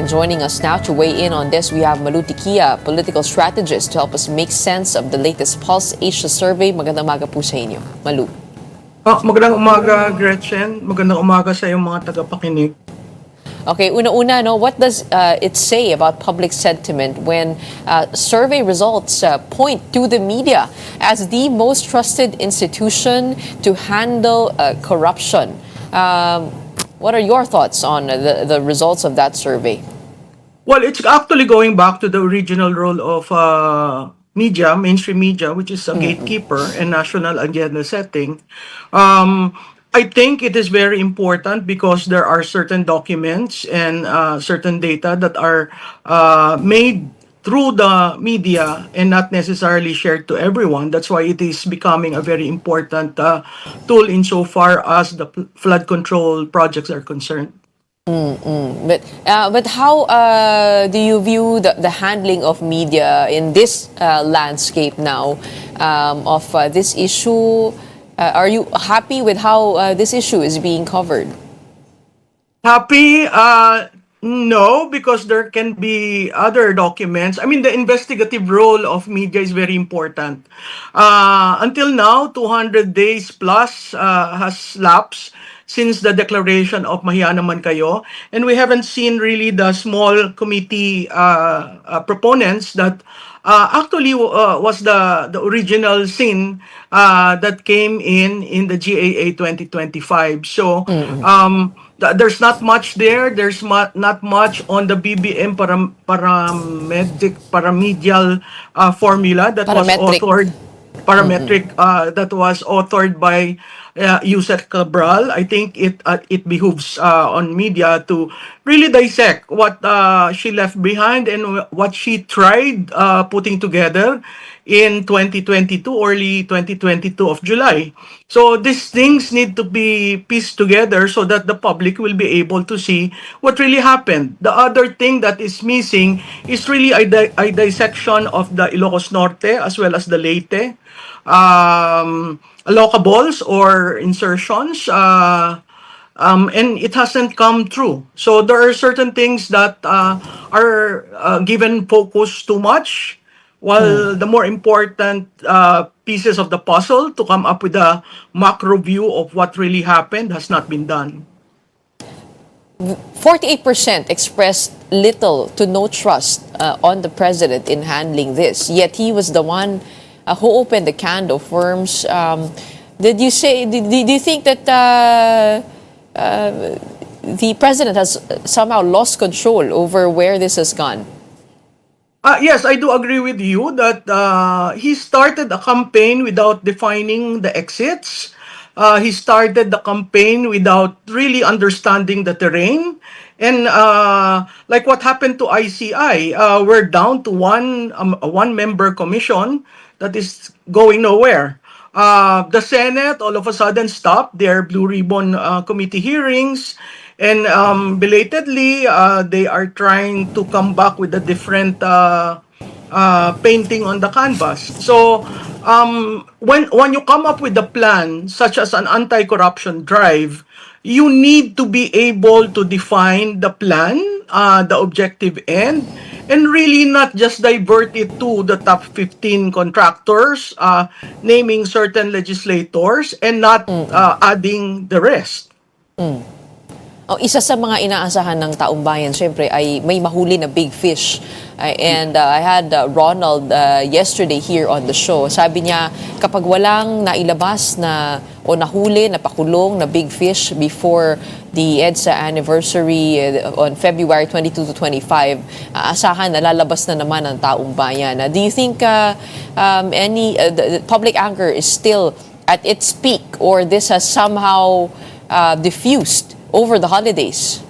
And joining us now to weigh in on this, we have Malu Tikia, political strategist, to help us make sense of the latest Pulse Asia survey. Magandang umaga po sa inyo, Malu. Magandang umaga, Gretchen. Magandang umaga sa iyong mga tagapakinig. Okay, una-una, no, what does it say about public sentiment when survey results point to the media as the most trusted institution to handle corruption? What are your thoughts on the results of that survey? Well, it's actually going back to the original role of media, mainstream media, which is a gatekeeper and national agenda setting. I think it is very important because there are certain documents and certain data that are made through the media and not necessarily shared to everyone. That's why it is becoming a very important tool insofar as the flood control projects are concerned. But how do you view the handling of media in this landscape now of this issue? Are you happy with how this issue is being covered? Happy? No, because there can be other documents. I mean, the investigative role of media is very important. Until now, 200 days plus has lapsed since the declaration of Mahiya Naman Kayo, and we haven't seen really the small committee proponents that actually was the original sin that came in the GAA 2025. So there's not much there. There's not much on the BBM paramedial formula that was authored. Parametric that was authored by Yusek Cabral. I think it behooves on media to really dissect what she left behind and what she tried putting together in 2022, early 2022 of July. So these things need to be pieced together so that the public will be able to see what really happened. The other thing that is missing is really a dissection of the Ilocos Norte as well as the Leyte locables or insertions, and it hasn't come true. So there are certain things that are given focus too much, while the more important pieces of the puzzle to come up with a macro view of what really happened has not been done. 48% expressed little to no trust on the president in handling this, yet he was the one who opened the can of worms. Did you think that the president has somehow lost control over where this has gone? Yes, I do agree with you that he started a campaign without defining the exits. He started the campaign without really understanding the terrain. And like what happened to ICI, we're down to a one-member commission that is going nowhere. The Senate all of a sudden stopped their Blue Ribbon committee hearings, and belatedly they are trying to come back with a different painting on the canvas. So when you come up with a plan such as an anti-corruption drive, you need to be able to define the plan, the objective end, and really not just divert it to the top 15 contractors, naming certain legislators, and not adding the rest. Isa sa mga inaasahan ng taong bayan, syempre, ay may mahuli na big fish. And I had Ronald yesterday here on the show. Sabi niya, kapag walang nailabas na o nahuli, napakulong na big fish before the EDSA anniversary on February 22 to 25, asahan na lalabas na naman ang taong bayan. Do you think the public anger is still at its peak, or this has somehow diffused over the holidays?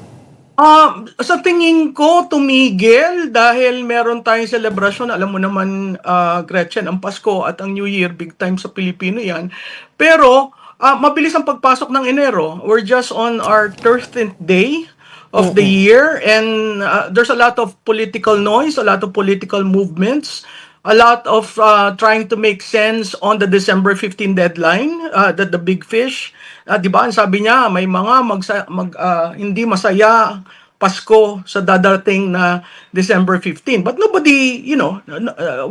Sa tingin ko, tumigil dahil meron tayong celebration. Alam mo naman, Gretchen, ang Pasko at ang New Year, big time sa Pilipino yan. Pero, mabilis ang pagpasok ng Enero. We're just on our 13th day of the year, and there's a lot of political noise, a lot of political movements, a lot of trying to make sense on the December 15 deadline, that the big fish, di ba? Sabi niya, may mga hindi masaya Pasko sa dadating na December 15. But nobody,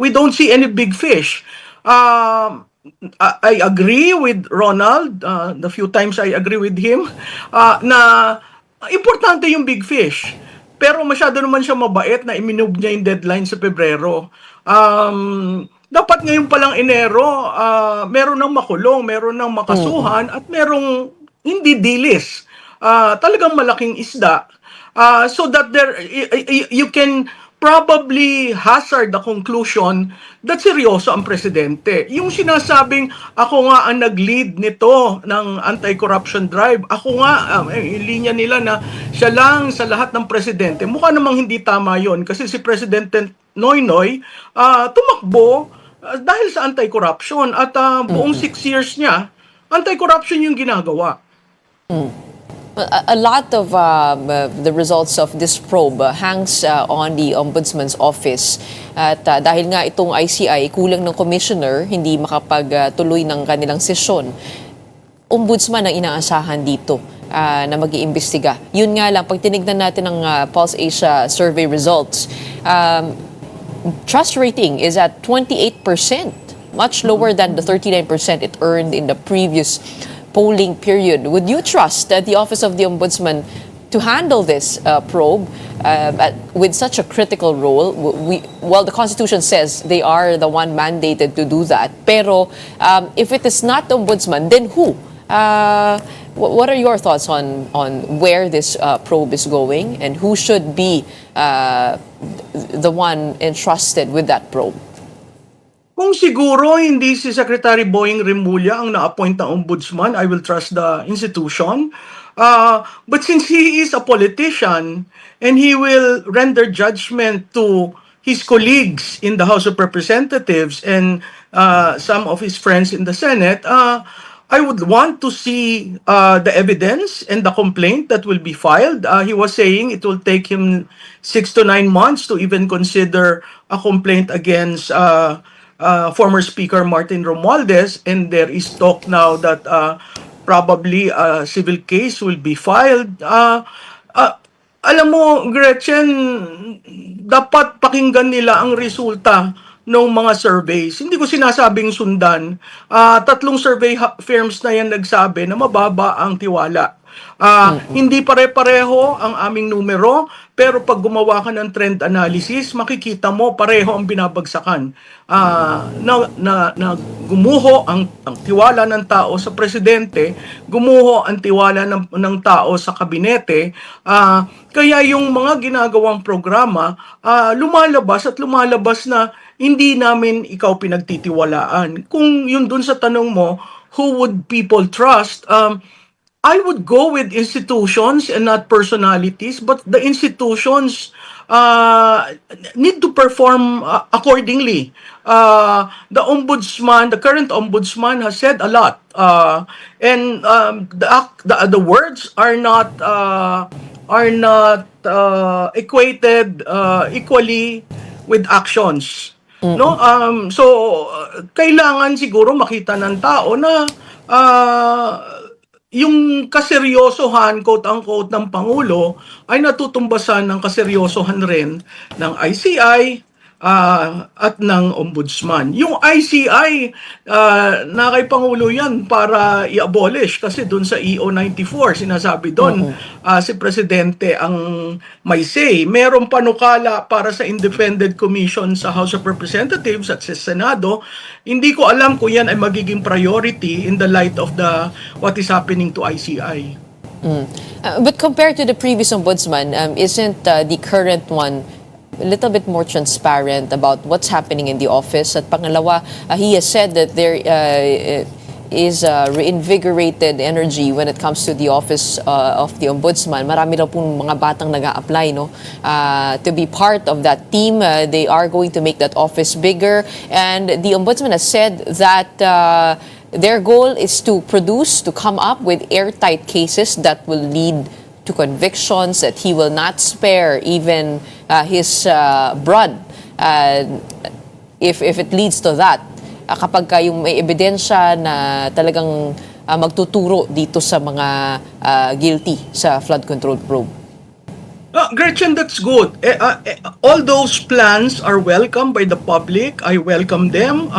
we don't see any big fish. I agree with Ronald, the few times I agree with him, na importante yung big fish. Pero masyado naman siya mabait na iminove niya yung deadline sa Pebrero. Dapat ngayon palang Enero, meron ng makulong, meron ng makasuhan, at merong hindi dilis. Talagang malaking isda. So that you can probably hazard the conclusion that seryoso ang presidente. Yung sinasabing, ako nga ang nag-lead nito ng anti-corruption drive, ako nga, yung linya nila na siya lang sa lahat ng presidente, mukha namang hindi tama yon kasi si Presidente Noynoy tumakbo dahil sa anti-corruption at buong 6 years niya, anti-corruption yung ginagawa. A lot of the results of this probe hangs on the Ombudsman's office. At dahil nga itong ICI, kulang ng commissioner, hindi makapagtuloy ng kanilang sesyon. Ombudsman ang inaasahan dito na mag-iimbestiga. Yun nga lang, pag tinignan natin ang Pulse Asia survey results, trust rating is at 28%, much lower than the 39% it earned in the previous polling period. Would you trust the Office of the Ombudsman to handle this probe with such a critical role? Well, the Constitution says they are the one mandated to do that. Pero if it is not the Ombudsman, then who? What are your thoughts on where this probe is going and who should be the one entrusted with that probe? Kung siguro hindi si Secretary Boying Remulla ang na-appoint na ombudsman, I will trust the institution. But since he is a politician and he will render judgment to his colleagues in the House of Representatives and some of his friends in the Senate, I would want to see the evidence and the complaint that will be filed. He was saying it will take him 6 to 9 months to even consider a complaint against former Speaker Martin Romualdez, and there is talk now that probably a civil case will be filed. Alam mo, Gretchen, dapat pakinggan nila ang resulta ng mga surveys. Hindi ko sinasabing sundan. 3 survey firms na yan nagsabi na mababa ang tiwala. Hindi pare-pareho ang aming numero, pero pag gumawa ka ng trend analysis, makikita mo pareho ang binabagsakan. Na gumuho ang tiwala ng tao sa presidente, gumuho ang tiwala ng tao sa kabinete. Kaya yung mga ginagawang programa, lumalabas na hindi namin ikaw pinagtitiwalaan. Kung yun dun sa tanong mo, who would people trust? I would go with institutions and not personalities, but the institutions need to perform accordingly. The ombudsman, the current ombudsman, has said a lot, and the words are not equated equally with actions. No, so kailangan siguro makita ng tao na yung kaseryosohan, quote-unquote, ng Pangulo ay natutumbasan ng kaseryosohan rin ng ICI at ng Ombudsman. Yung ICI, na kay Pangulo yan para i-abolish kasi dun sa EO 94, sinasabi dun, si Presidente ang may say. Merong panukala para sa Independent Commission sa House of Representatives at sa Senado. Hindi ko alam kung yan ay magiging priority in the light of what is happening to ICI. But compared to the previous ombudsman, isn't the current one a little bit more transparent about what's happening in the office? At pangalawa, he has said that there is reinvigorated energy when it comes to the office of the ombudsman. Marami raw pong mga batang nag-a-apply, no, to be part of that team. They are going to make that office bigger. And the ombudsman has said that their goal is to come up with airtight cases that will lead to convictions, that he will not spare even his blood if it leads to that. Kapag yung may ebidensya na talagang magtuturo dito sa mga guilty sa flood control probe. Gretchen, that's good. All those plans are welcome by the public. I welcome them.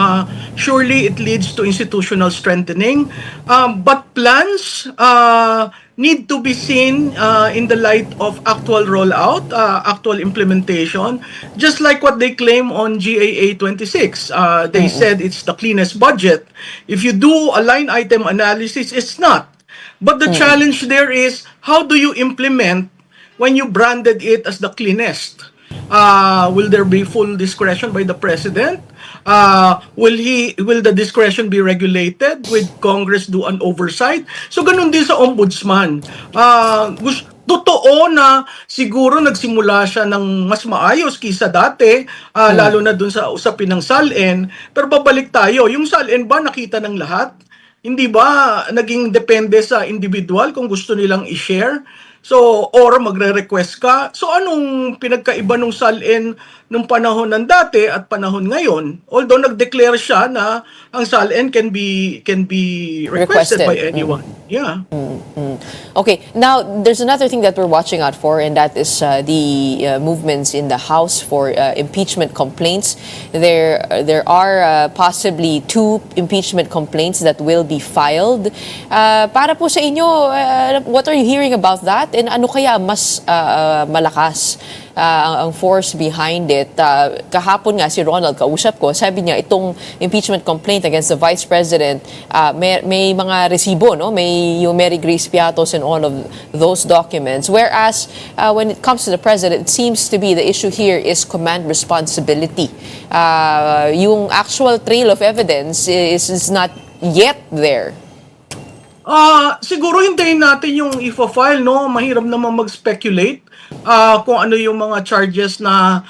Surely it leads to institutional strengthening. But plans need to be seen in the light of actual rollout, actual implementation. Just like what they claim on GAA 26. They said it's the cleanest budget. If you do a line item analysis, it's not. But the challenge there is, how do you implement when you branded it as the cleanest? Will there be full discretion by the president? Will the discretion be regulated? Will Congress do an oversight? So ganun din sa ombudsman. Totoo na siguro nagsimula siya ng mas maayos kisa dati, lalo na dun sa usapin ng SALN. Pero babalik tayo, yung SALN ba nakita ng lahat? Hindi ba naging depende sa individual kung gusto nilang i-share? So, or magre-request ka. So, anong pinagkaiba nung SALN nung panahon ng dati at panahon ngayon? Although nag-declare siya na ang SALN can be requested by anyone. Yeah. Okay, now there's another thing that we're watching out for, and that is the movements in the House for impeachment complaints. There are possibly 2 impeachment complaints that will be filed. Para po sa inyo, what are you hearing about that? And ano kaya mas malakas ang force behind it? Kahapon nga si Ronald, kausap ko, sabi niya itong impeachment complaint against the Vice President, may mga resibo, no? May yung Mary Grace Piatos and all of those documents. Whereas when it comes to the President, it seems to be the issue here is command responsibility. Yung actual trail of evidence is not yet there. Siguro hintayin natin yung ifo-file, no? Mahirap naman mag-speculate kung ano yung mga charges na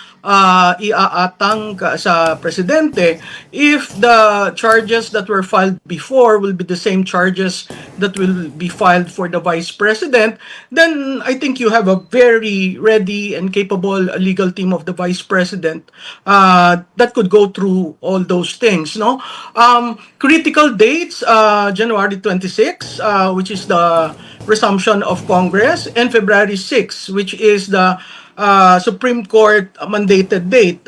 iaatang sa presidente. If the charges that were filed before will be the same charges that will be filed for the vice president, then I think you have a very ready and capable legal team of the vice president that could go through all those things, no? Critical dates, January 26, which is the resumption of Congress, and February 6, which is the Supreme Court mandated date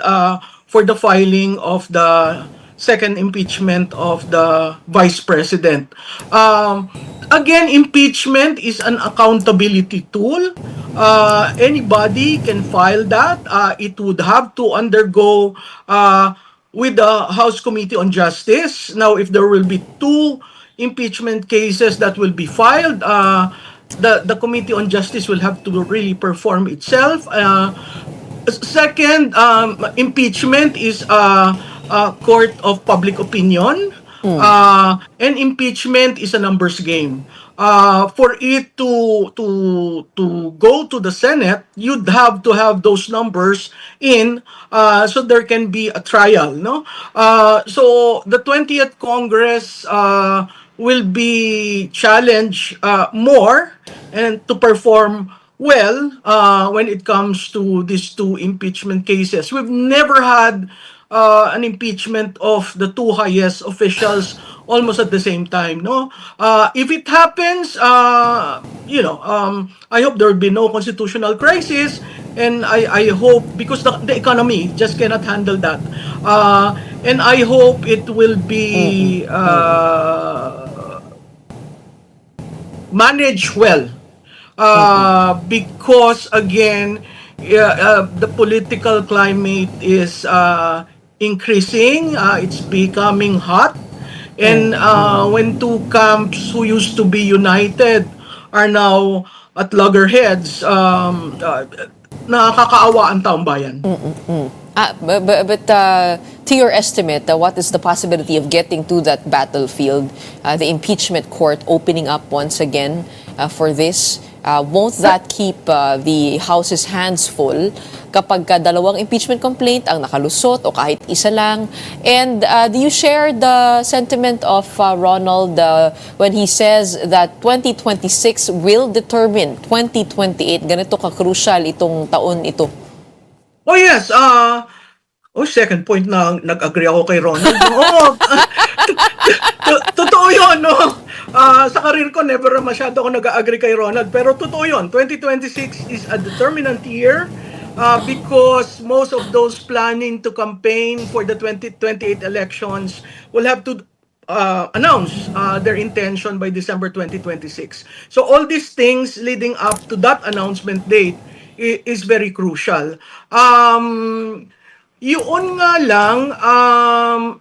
for the filing of the second impeachment of the Vice President. Again, impeachment is an accountability tool. Anybody can file that. It would have to undergo with the House Committee on Justice. Now, if there will be 2 impeachment cases that will be filed, the Committee on Justice will have to really perform itself. Second, impeachment is a court of public opinion, and impeachment is a numbers game. For it to go to the Senate, you'd have to have those numbers in, so there can be a trial, no? So the 20th Congress will be challenged more and to perform well when it comes to these 2 impeachment cases. We've never had an impeachment of the 2 highest officials almost at the same time, no? If it happens, I hope there will be no constitutional crisis, and I hope, because the economy just cannot handle that, and I hope it will be managed well, because again, the political climate is increasing, it's becoming hot, and when 2 camps who used to be united are now at loggerheads, nakakaawa ang taong bayan. But to your estimate, what is the possibility of getting to that battlefield, the impeachment court opening up once again for this? Won't that keep the House's hands full kapag dalawang impeachment complaint ang nakalusot o kahit isa lang? And do you share the sentiment of Ronald when he says that 2026 will determine 2028? Ganito ka-crucial itong taon ito. Oh yes, second point na nag-agree ako kay Ronald. Totoo yun, no? Sa karir ko, never masyado ako nag-agree kay Ronald. Pero totoo yun, 2026 is a determinant year because most of those planning to campaign for the 2028 elections will have to announce their intention by December 2026. So all these things leading up to that announcement date is very crucial. Yun nga lang,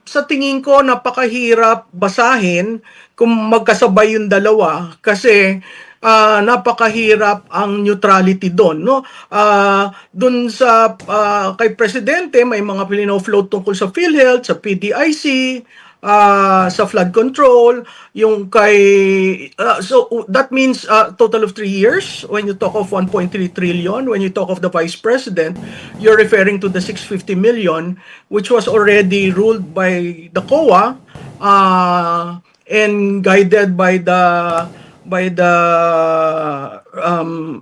sa tingin ko napakahirap basahin kung magkasabay yung dalawa kasi napakahirap ang neutrality doon, no? Doon sa kay presidente may mga pino-float tungkol sa PhilHealth, sa PDIC, sa flood control, yung kay so that means total of 3 years when you talk of 1.3 trillion. When you talk of the vice president, you're referring to the 650 million which was already ruled by the COA and guided by the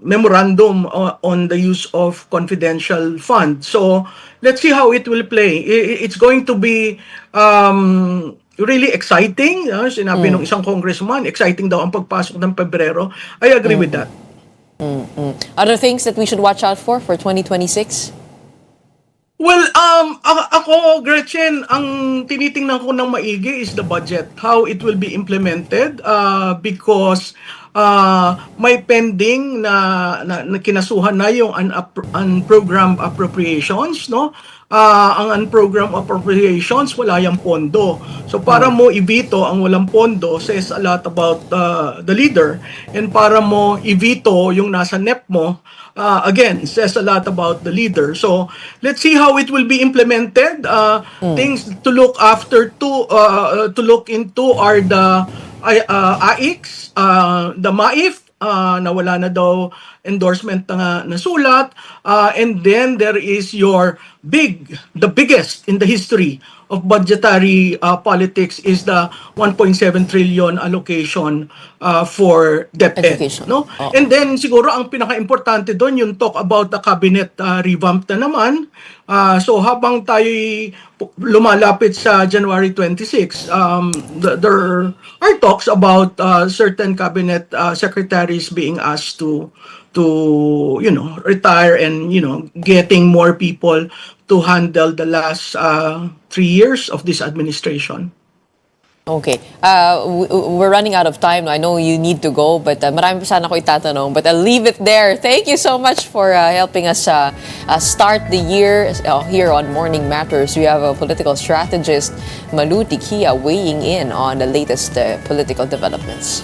memorandum on the use of confidential fund. So let's see how it will play. It's going to be really exciting. Sinabi ng isang congressman, exciting daw ang pagpasok ng Pebrero. I agree with that. Other things that we should watch out for 2026? Well, ako, Gretchen, ang tinitingnan ko ng maigi is the budget, how it will be implemented, because may pending na kinasuhan na yung unprogrammed appropriations, no? Ang unprogrammed appropriations, wala yung pondo. So para mo i-veto ang walang pondo says a lot about the leader, and para mo i-veto yung nasa NEP mo, again, says a lot about the leader. So let's see how it will be implemented. Things to look after to look into are the AIX, the MAIF, na wala na daw endorsement na nasulat, and then there is the biggest in the history of budgetary politics is the 1.7 trillion allocation for DepEd, Education. no? And then siguro ang pinaka-importante doon yung talk about the cabinet revamp na naman. So habang tayo lumalapit sa January 26, there are talks about certain cabinet secretaries being asked to retire and getting more people to handle the last 3 years of this administration. Okay. We're running out of time. I know you need to go, but marami pa sana ako itatanong. But I'll leave it there. Thank you so much for helping us start the year here on Morning Matters. We have a political strategist, Malu Tikia, weighing in on the latest political developments.